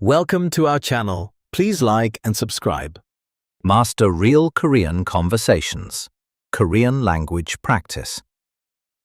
Welcome to our channel. Please like and subscribe. Master real Korean conversations. Korean language practice.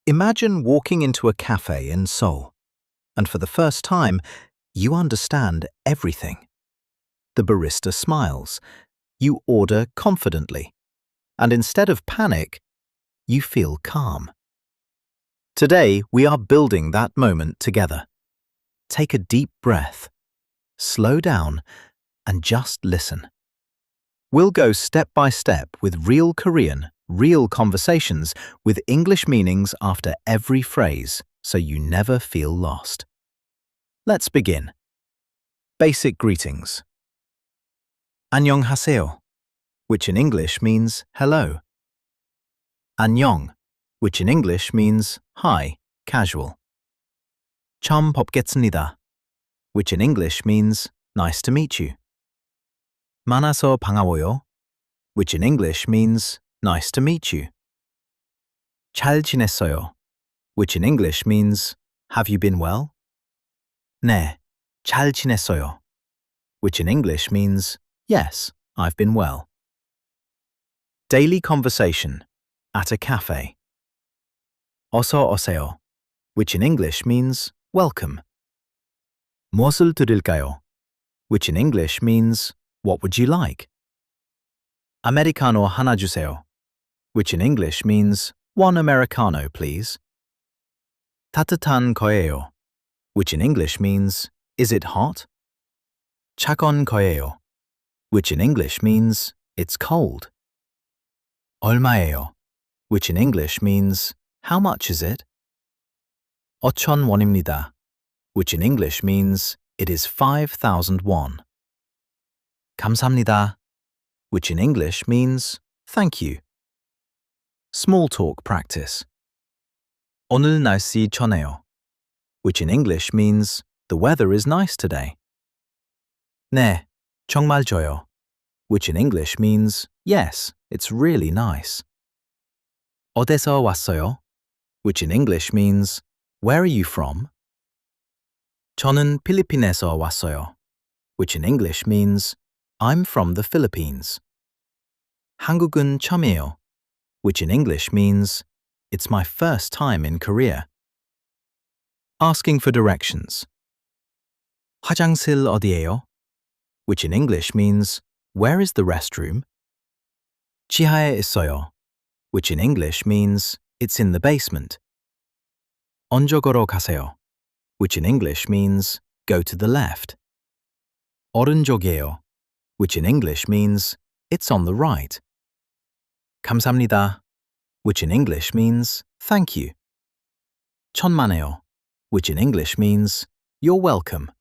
Imagine walking into a cafe in Seoul, and for the first time, you understand everything. The barista smiles. You order confidently. And instead of panic, you feel calm. Today, we are building that moment together. Take a deep breath. Slow down and just listen. We'll go step by step with real Korean, real conversations with English meanings after every phrase so you never feel lost. Let's begin. Basic greetings. 안녕하세요, which in English means hello. 안녕, which in English means hi, casual. 처음 뵙겠습니다, which in English means nice to meet you. 만나서 반가워요, which in English means nice to meet you. 잘 지냈어요, which in English means have you been well? 네, 잘 지냈어요, which in English means yes, I've been well. Daily conversation at a cafe. 어서 오세요, which in English means welcome. 무엇을 드릴까요? Which in English means what would you like? 아메리카노 하나 주세요, which in English means one Americano, please. 따뜻한 거예요, which in English means is it hot? 차가운 거예요, which in English means it's cold. 얼마예요, which in English means how much is it? 5,000 원입니다, which in English means it is 5,000 won. 감사합니다, which in English means thank you. Small talk practice. 오늘 날씨 좋네요, which in English means the weather is nice today. 네, 정말 좋아요, which in English means yes, it's really nice. 어디서 왔어요? Which in English means where are you from? 저는 필리핀에서 왔어요, which in English means I'm from the Philippines. 한국은 처음이에요, which in English means it's my first time in Korea. Asking for directions. 화장실 어디예요? Which in English means where is the restroom? 지하에 있어요, which in English means it's in the basement. 오른쪽으로 가세요, which in English means go to the left. 오른쪽이에요, which in English means it's on the right. 감사합니다, which in English means thank you. 천만에요, which in English means you're welcome.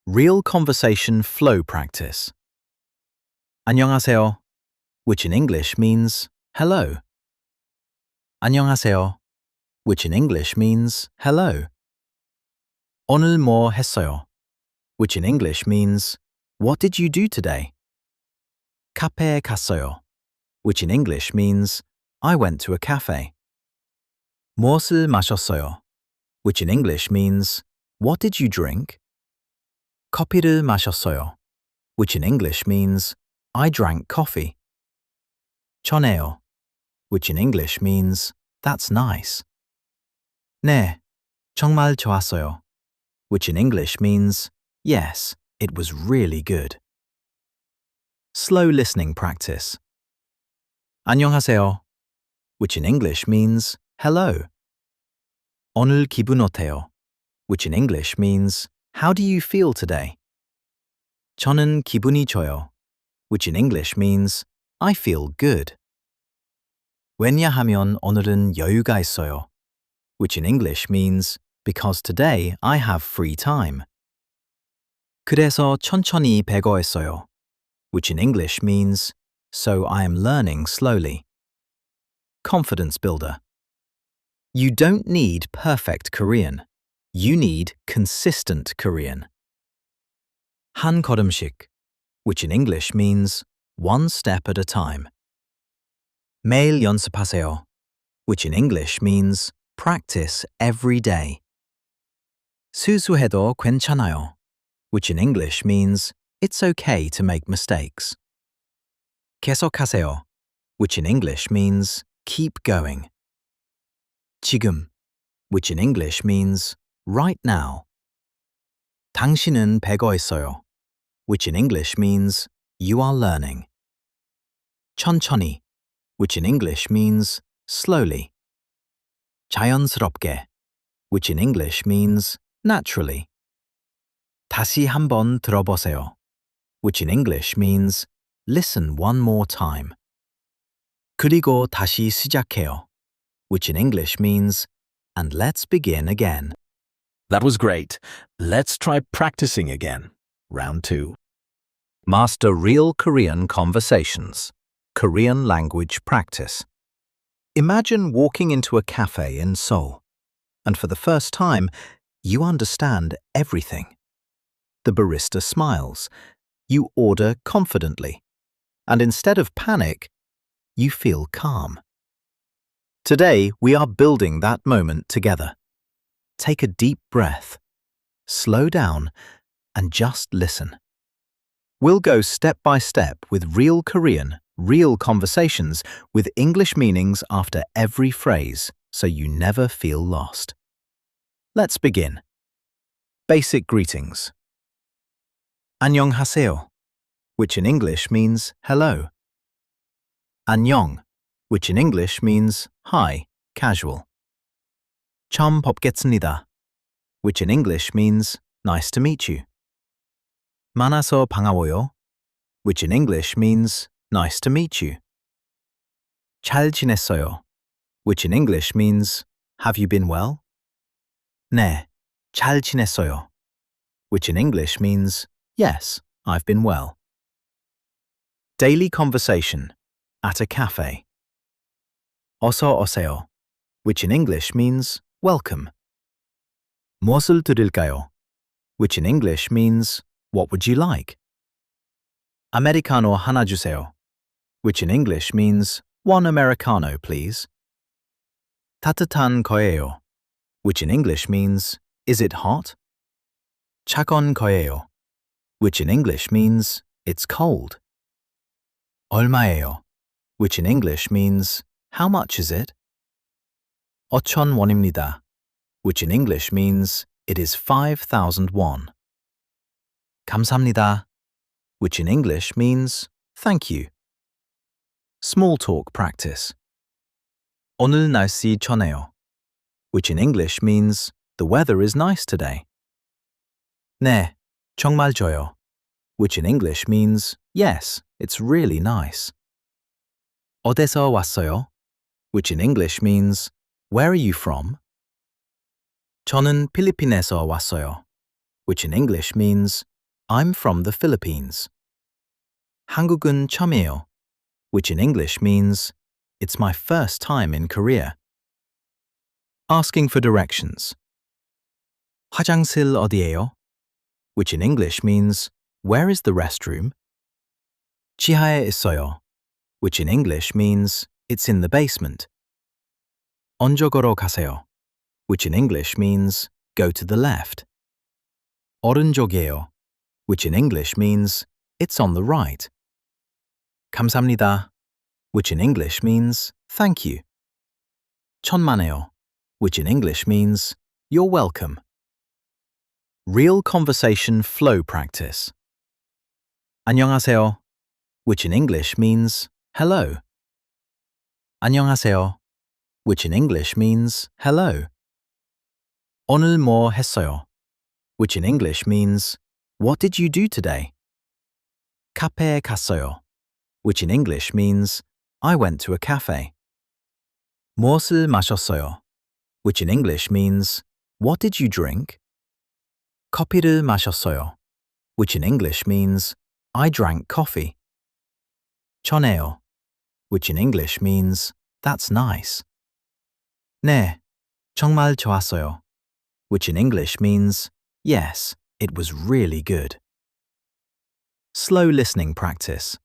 Real conversation flow practice. 안녕하세요, which in English means hello. 안녕하세요, which in English means hello. 오늘 뭐 했어요, which in English means what did you do today? 카페에 갔어요, which in English means I went to a cafe. 무엇을 마셨어요, which in English means what did you drink? 커피를 마셨어요, which in English means I drank coffee. 좋네요, which in English means that's nice. 네, 정말 좋았어요, which in English means yes, it was really good. Slow listening practice. 안녕하세요, which in English means hello. 오늘 기분 어때요, which in English means how do you feel today? 저는 기분이 좋아요, which in English means I feel good. 왜냐하면 오늘은 여유가 있어요, which in English means because today I have free time. 그래서 천천히 배워했어요, which in English means so I am learning slowly. Confidence builder. You don't need perfect Korean. You need consistent Korean. 한 걸음씩, which in English means one step at a time. 매일 연습하세요, which in English means practice every day. 수수해도 괜찮아요, which in English means it's okay to make mistakes. 계속하세요, which in English means keep going. 지금, which in English means right now. 당신은 배고 있어요, which in English means you are learning. 천천히, which in English means slowly. 자연스럽게, which in English means naturally. 다시 한번 들어보세요, which in English means listen one more time. 그리고 다시 시작해요, which in English means and let's begin again. That was great. Let's try practicing again. Round 2. Master real Korean conversations. Korean language practice. Imagine walking into a cafe in Seoul, and for the first time, you understand everything. The barista smiles. You order confidently. And instead of panic, you feel calm. Today, we are building that moment together. Take a deep breath, slow down, and just listen. We'll go step by step with real Korean, real conversations with English meanings after every phrase, so you never feel lost. Let's begin. Basic greetings. 안녕하세요, which in English means hello. 안녕, which in English means hi, casual. 처음 뵙겠습니다, which in English means nice to meet you. 만나서 반가워요, which in English means nice to meet you. 잘 지냈어요, which in English means have you been well? 네, 잘 지냈어요, which in English means yes, I've been well. Daily conversation at a cafe. 어서 오세요, which in English means welcome. 무엇을 드릴까요, which in English means what would you like? 아메리카노 하나 주세요, which in English means one Americano, please. 따뜻한 거예요, which in English means is it hot? 차가운 거예요, which in English means it's cold. 얼마예요, which in English means how much is it? 5,000 원입니다, which in English means it is 5,000 won. 감사합니다, which in English means thank you. Small talk practice. 오늘 날씨 좋네요, which in English means the weather is nice today. 네, 정말 좋아요, which in English means yes, it's really nice. 어디서 왔어요, which in English means where are you from? 저는 필리핀에서 왔어요, which in English means I'm from the Philippines. 한국은 처음이에요, which in English means it's my first time in Korea. Asking for directions. 화장실 어디예요, which in English means where is the restroom? 지하에 있어요, which in English means it's in the basement. 오른쪽으로 가세요, which in English means go to the left. 오른쪽이에요, which in English means it's on the right. 감사합니다, which in English means thank you. 천만에요, which in English means you're welcome. Real conversation flow practice. 안녕하세요, which in English means hello. 안녕하세요, which in English means hello. 오늘 뭐 했어요, which in English means what did you do today? 카페에 갔어요, which in English means I went to a cafe. 무엇을 마셨어요, which in English means what did you drink? 커피를 마셨어요, which in English means I drank coffee. 좋네요, which in English means that's nice. 네, 정말 좋았어요, which in English means yes, it was really good. Slow listening practice.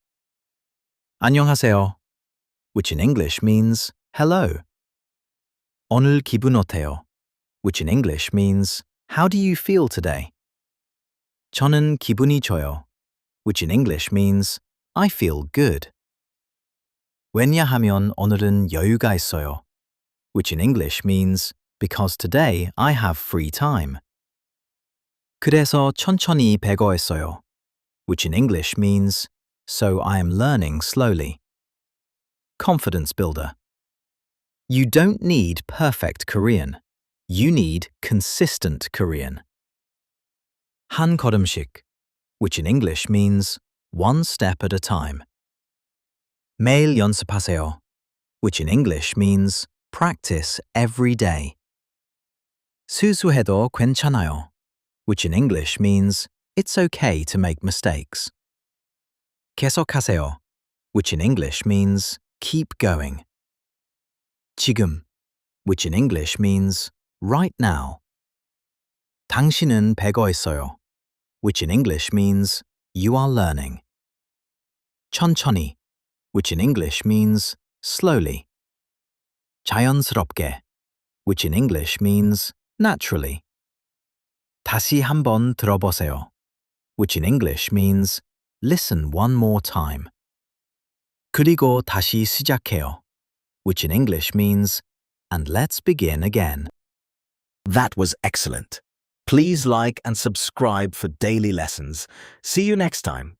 안녕하세요, which in English means hello. 오늘 기분 어때요, which in English means how do you feel today? 저는 기분이 좋아요, which in English means I feel good. 왜냐하면 오늘은 여유가 있어요, which in English means because today I have free time. 그래서 천천히 배워했어요, which in English means so I am learning slowly. Confidence builder. You don't need perfect Korean. You need consistent Korean. 한 걸음씩, which in English means one step at a time. 매일 연습하세요, which in English means practice every day. 수수해도 괜찮아요, which in English means it's okay to make mistakes. 계속하세요, which in English means keep going. 지금, which in English means right now. 당신은 배고 있어요, which in English means you are learning. 천천히, which in English means slowly. 자연스럽게, which in English means naturally. 다시 한번 들어보세요, which in English means listen one more time. 그리고 다시 시작해요, which in English means and let's begin again. That was excellent. Please like and subscribe for daily lessons. See you next time.